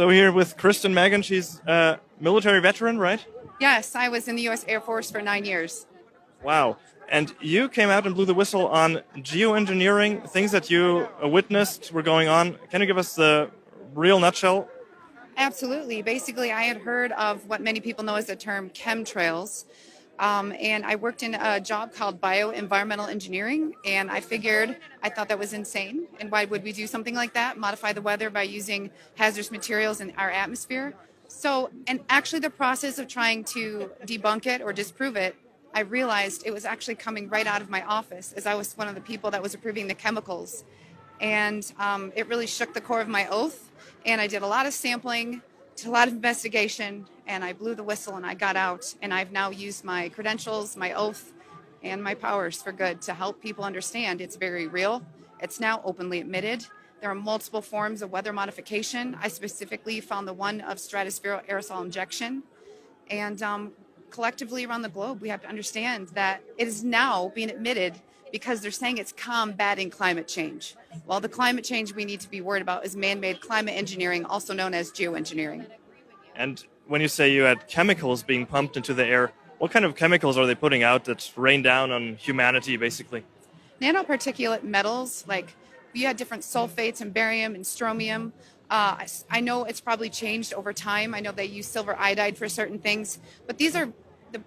So here with Kristen Megan, she's a military veteran, right? Yes, I was in the U.S. Air Force for 9 years. Wow. And you came out and blew the whistle on geoengineering, things that you witnessed were going on. Can you give us the real nutshell? Absolutely. Basically, I had heard of what many people know as the term chemtrails. And I worked in a job called bioenvironmental engineering, and I thought that was insane. And why would we do something like that? Modify the weather by using hazardous materials in our atmosphere? So, and actually the process of trying to debunk it or disprove it, I realized it was actually coming right out of my office, as I was one of the people that was approving the chemicals. And it really shook the core of my oath. And I did a lot of sampling, did a lot of investigation, and I blew the whistle and I got out. And I've now used my credentials, my oath, and my powers for good to help people understand it's very real. It's now openly admitted. There are multiple forms of weather modification. I specifically found the one of stratospheric aerosol injection. And collectively around the globe, we have to understand that it is now being admitted because they're saying it's combating climate change. Well, the climate change we need to be worried about is man-made climate engineering, also known as geoengineering. And when you say you had chemicals being pumped into the air, what kind of chemicals are they putting out that rain down on humanity, basically? Nanoparticulate metals, like you had different sulfates and barium and strontium. I know it's probably changed over time. I know they use silver iodide for certain things, but these are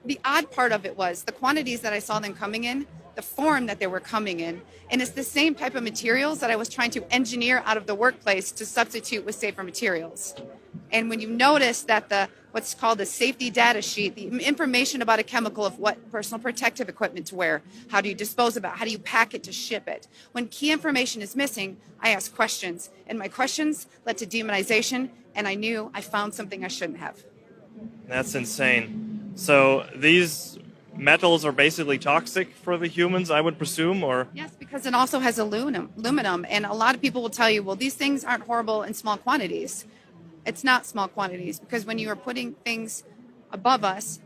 the odd part of it was the quantities that I saw them coming in, the form that they were coming in, and it's the same type of materials that I was trying to engineer out of the workplace to substitute with safer materials. And when you notice that what's called the safety data sheet, the information about a chemical of what personal protective equipment to wear, how do you dispose of it, how do you pack it to ship it. When key information is missing, I ask questions, and my questions led to demonization, and I knew I found something I shouldn't have. That's insane. So these metals are basically toxic for the humans, I would presume, or? Yes, because it also has aluminum, and a lot of people will tell you, well, these things aren't horrible in small quantities. It's not small quantities, because when you are putting things above us,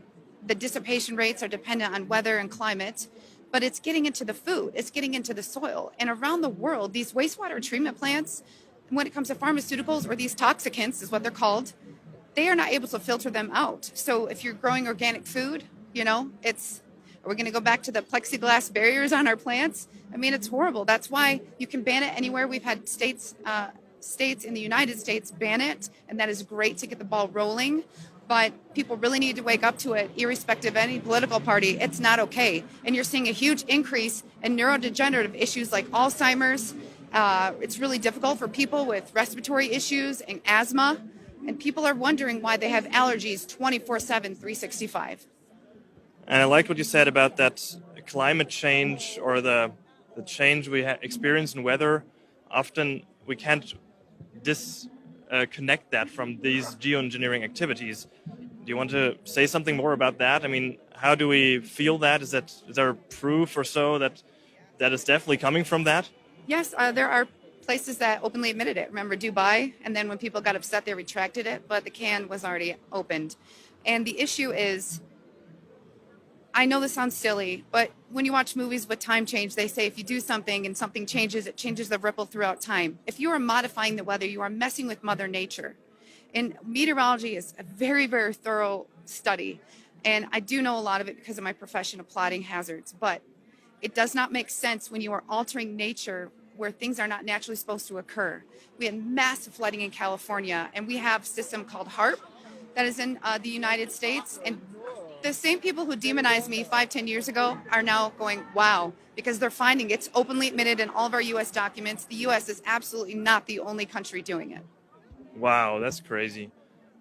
the dissipation rates are dependent on weather and climate, but it's getting into the food, it's getting into the soil. And around the world, these wastewater treatment plants, when it comes to pharmaceuticals, or these toxicants is what they're called, they are not able to filter them out. So if you're growing organic food, are we going to go back to the plexiglass barriers on our plants? I mean, it's horrible. That's why you can ban it anywhere. We've had states in the United States ban it, and that is great to get the ball rolling. But people really need to wake up to it, irrespective of any political party. It's not okay. And you're seeing a huge increase in neurodegenerative issues like Alzheimer's. It's really difficult for people with respiratory issues and asthma. And people are wondering why they have allergies 24/7, 365. And I liked what you said about that climate change or the change we experience in weather. Often we can't disconnect that from these geoengineering activities. Do you want to say something more about that? I mean, how do we feel that? Is there proof or so that is definitely coming from that? Yes, there are places that openly admitted it. Remember Dubai? And then when people got upset, they retracted it, but the can was already opened. And the issue is, I know this sounds silly, but when you watch movies with time change, they say if you do something and something changes, it changes the ripple throughout time. If you are modifying the weather, you are messing with Mother Nature. And meteorology is a very, very thorough study. And I do know a lot of it because of my profession of plotting hazards. But it does not make sense when you are altering nature where things are not naturally supposed to occur. We had massive flooding in California, and we have a system called HARP that is in the United States. And the same people who demonized me 5-10 years ago are now going, wow, because they're finding it's openly admitted in all of our U.S. documents. The U.S. is absolutely not the only country doing it. Wow, that's crazy.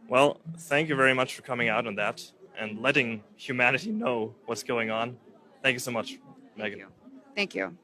Well, thank you very much for coming out on that and letting humanity know what's going on. Thank you so much, Megan. Thank you.